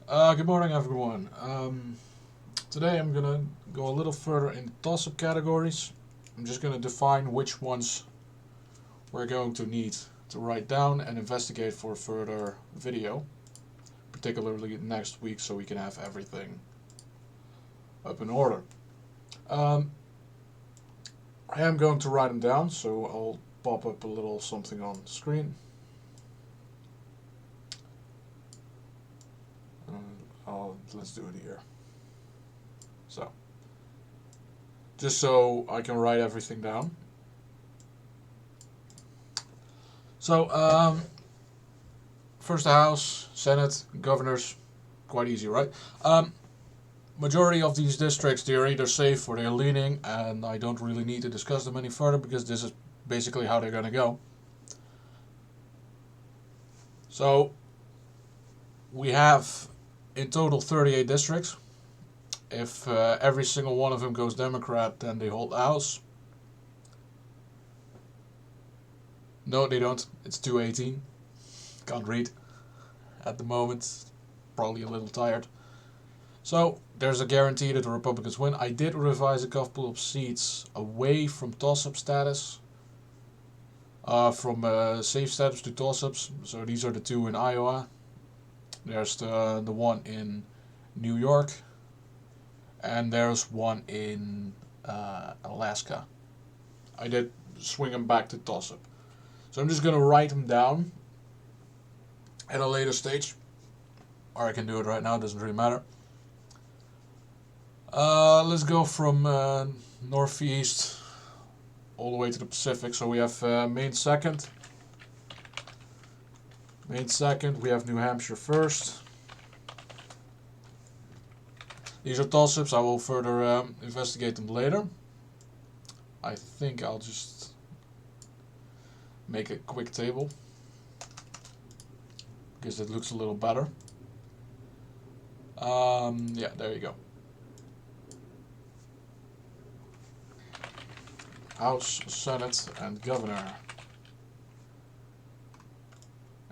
Good morning, everyone. Today I'm gonna go a little further in the Tossup categories. I'm just gonna define which ones we're going to need to write down and investigate for further video, particularly next week, so we can have everything up in order. Um, I am going to write them down, so I'll pop up a little something on the screen. Let's do it here. So, just so I can write everything down. So, first the House, Senate, governors, quite easy, right? Majority of these districts, they're either safe or they're leaning, and I don't really need to discuss them any further because this is basically how they're gonna go. So, we have in total 38 districts. If every single one of them goes Democrat, then they hold the House. No, they don't. It's 218. Can't read at the moment. Probably a little tired. So there's a guarantee that the Republicans win. I did revise a couple of seats away from toss-up status. From safe status to toss-ups. So these are the two in Iowa. There's the one in New York. And there's one in Alaska. I did swing them back to toss-up. So I'm just going to write them down at a later stage. Or I can do it right now, doesn't really matter. Let's go from northeast all the way to the Pacific. So we have Maine second. Maine second. We have New Hampshire first. These are toss-ups. I will further investigate them later. I think I'll just make a quick table because it looks a little better. Yeah, there you go. House, Senate, and Governor.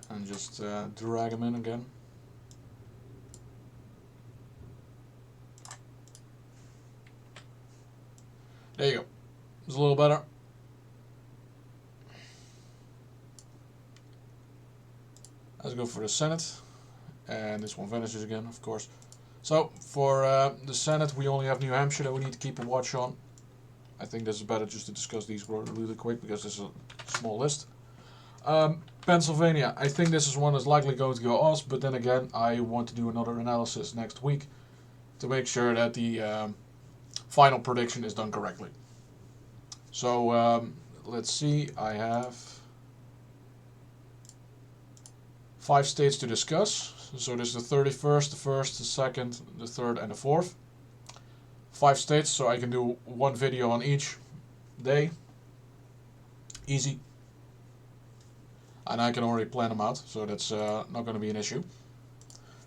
And just drag them in again. There you go. It's a little better. Let's go for the Senate. And this one vanishes again, of course. So, for the Senate, we only have New Hampshire that we need to keep a watch on. I think this is better just to discuss these really quick because this is a small list. Pennsylvania, I think this is one that's likely going to go us, but then again, I want to do another analysis next week to make sure that the final prediction is done correctly. So, let's see, I have 5 states to discuss. So there's the 31st, the 1st, the 2nd, the 3rd, and the 4th. 5 states, so I can do one video on each day. Easy. And I can already plan them out, so that's not going to be an issue.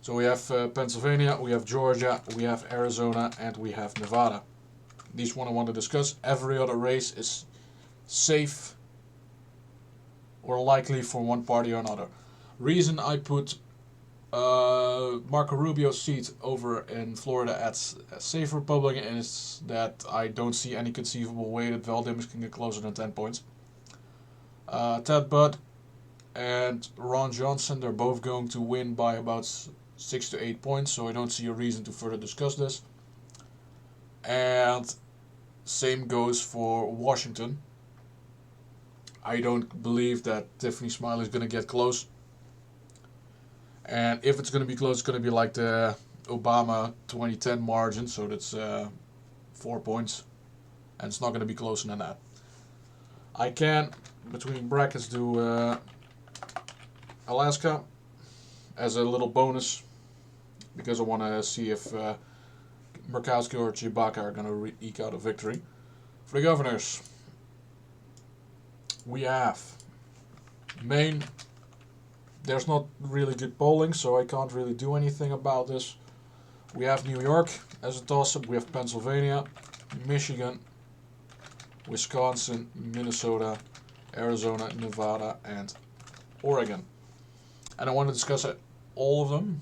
So we have Pennsylvania, we have Georgia, we have Arizona, and we have Nevada. These one I want to discuss. Every other race is safe or likely for one party or another. Reason I put Marco Rubio's seat over in Florida at safe Republican is that I don't see any conceivable way that Valdemars can get closer than 10 points. Ted Budd and Ron Johnson, they're both going to win by about 6 to 8 points, so I don't see a reason to further discuss this. And same goes for Washington. I don't believe that Tiffany Smiley is going to get close. And if it's going to be close, it's going to be like the Obama 2010 margin, so that's 4 points. And it's not going to be closer than that. I can, between brackets, do Alaska as a little bonus, because I want to see if Murkowski or Chewbacca are going to eke out a victory. For the governors, we have Maine. There's not really good polling, so I can't really do anything about this. We have New York as a toss-up. We have Pennsylvania, Michigan, Wisconsin, Minnesota, Arizona, Nevada, and Oregon. And I want to discuss all of them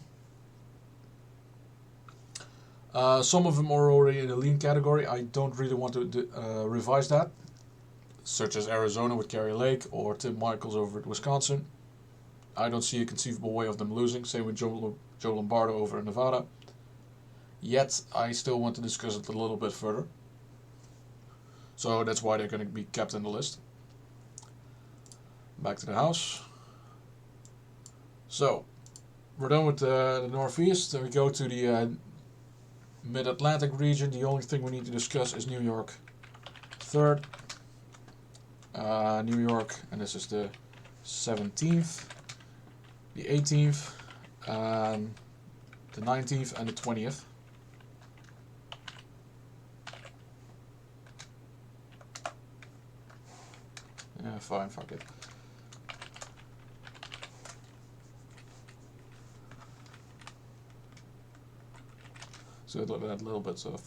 Some of them are already in the lean category. I don't really want to revise that, such as Arizona with Kerry Lake or Tim Michaels over at Wisconsin. I don't see a conceivable way of them losing. Same with Joe Lombardo over in Nevada. Yet, I still want to discuss it a little bit further. So that's why they're going to be kept in the list. Back to the house. So, we're done with the Northeast. Then we go to the Mid-Atlantic region. The only thing we need to discuss is New York 3rd. New York, and this is the 17th, the 18th, the 19th, and the 20th. Yeah, fine, fuck it. So that little bit of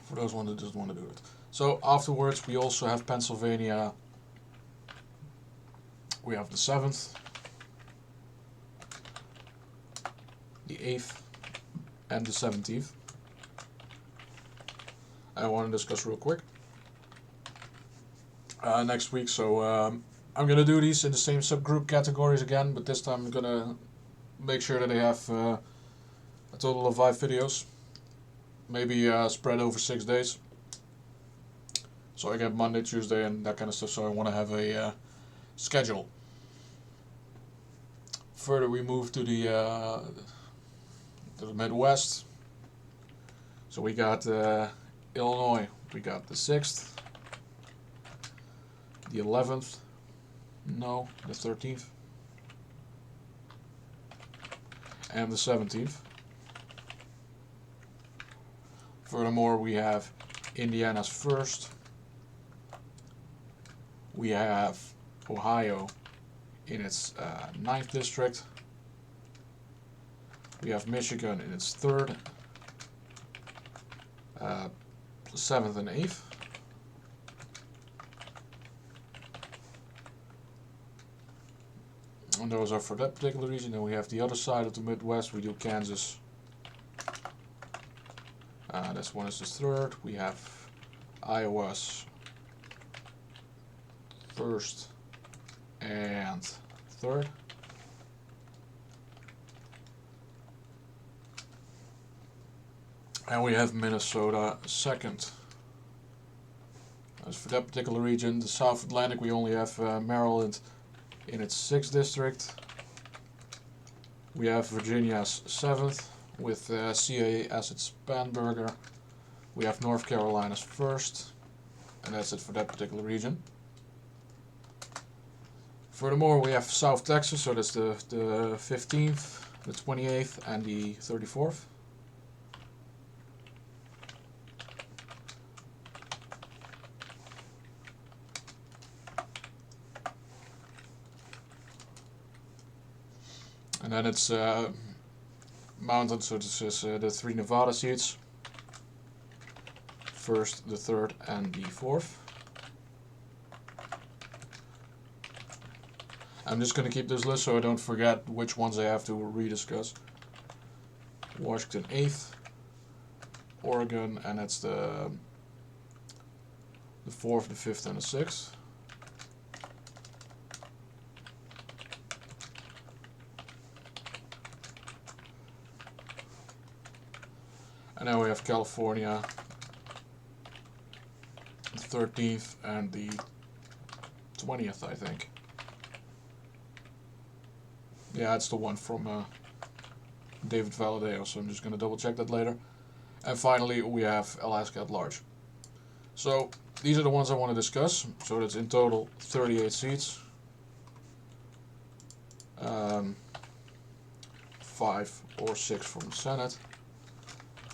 for those ones that just want to do it. So afterwards we also have Pennsylvania. We have the 7th, the 8th, and the 17th. I want to discuss real quick next week. So I'm gonna do these in the same subgroup categories again, but this time I'm gonna make sure that they have a total of 5 videos, maybe spread over 6 days. So I get Monday, Tuesday, and that kind of stuff. So I want to have a schedule. Further, we move to the Midwest. So we got Illinois. We got the 6th, the 11th. No, the 13th, and the 17th. Furthermore, we have Indiana's 1st. We have Ohio in its 9th district. We have Michigan in its 3rd, 7th, and 8th. And those are for that particular region. Then we have the other side of the Midwest. We do Kansas. This one is the 3rd. We have Iowa's 1st and 3rd. And we have Minnesota 2nd. As for that particular region, the South Atlantic, we only have Maryland in its 6th district. We have Virginia's 7th with CA as its Spanberger. We have North Carolina's 1st, and that's it for that particular region. Furthermore, we have South Texas, so that's the 15th, the 28th, and the 34th. And then it's mountain, so this is the 3 Nevada seats. 1st, the 3rd, and the 4th. I'm just going to keep this list so I don't forget which ones I have to rediscuss. Washington 8th, Oregon, and that's the 4th, the 5th, and the 6th. And now we have California, the 13th and the 20th, I think. Yeah, it's the one from David Valadeo, so I'm just going to double check that later. And finally, we have Alaska at large. So, these are the ones I want to discuss. So that's in total 38 seats. 5 or 6 from the Senate.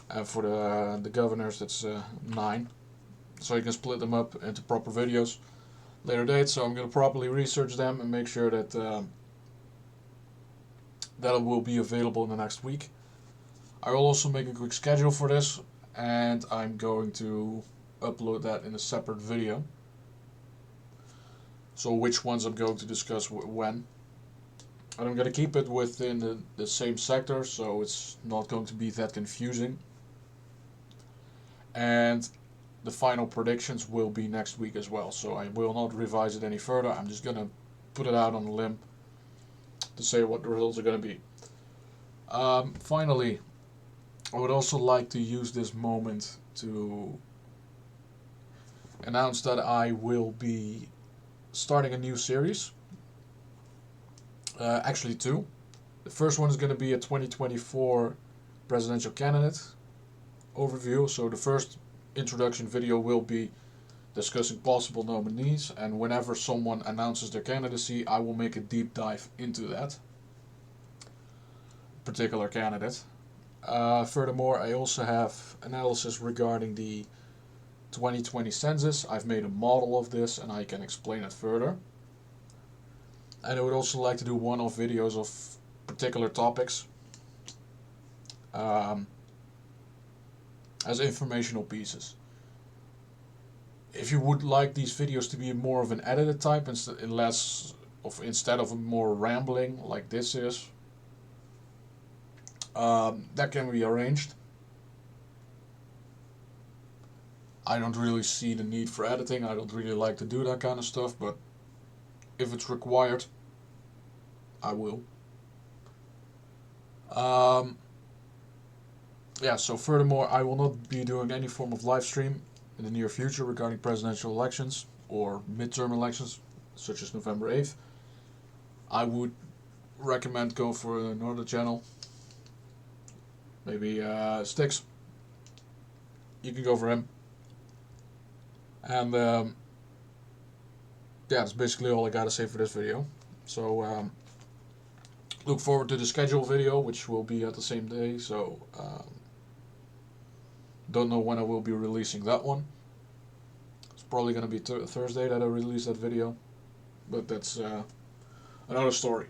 And for the governors, that's 9. So you can split them up into proper videos later date. So I'm going to properly research them and make sure that that will be available in the next week. I will also make a quick schedule for this, and I'm going to upload that in a separate video. So which ones I'm going to discuss when. And I'm going to keep it within the same sector, so it's not going to be that confusing. And the final predictions will be next week as well, so I will not revise it any further. I'm just going to put it out on a limb to say what the results are going to be. Finally, I would also like to use this moment to announce that I will be starting a new series. Actually, two. The first one is going to be a 2024 presidential candidate overview. So the first introduction video will be discussing possible nominees, and whenever someone announces their candidacy, I will make a deep dive into that particular candidate. Furthermore, I also have analysis regarding the 2020 census. I've made a model of this and I can explain it further. And I would also like to do one-off videos of particular topics as informational pieces. If you would like these videos to be more of an edited type instead of more rambling like this is, that can be arranged. I don't really see the need for editing. I don't really like to do that kind of stuff, but if it's required, I will. Yeah, so furthermore, I will not be doing any form of live stream in the near future regarding presidential elections or midterm elections, such as November 8th. I would recommend go for another channel. Maybe Sticks. You can go for him. And yeah, that's basically all I gotta say for this video. So look forward to the schedule video, which will be at the same day. So don't know when I will be releasing that one. It's probably gonna be Thursday that I release that video, but that's another story.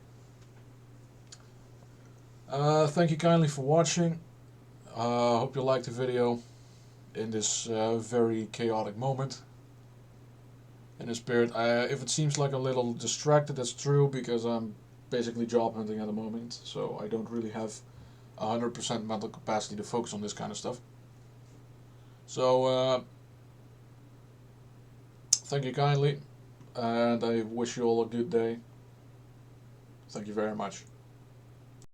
Thank you kindly for watching. Hope you liked the video in this very chaotic moment. In the spirit, if it seems like a little distracted, that's true, because I'm basically job hunting at the moment, so I don't really have 100% mental capacity to focus on this kind of stuff. So thank you kindly, and I wish you all a good day. Thank you very much.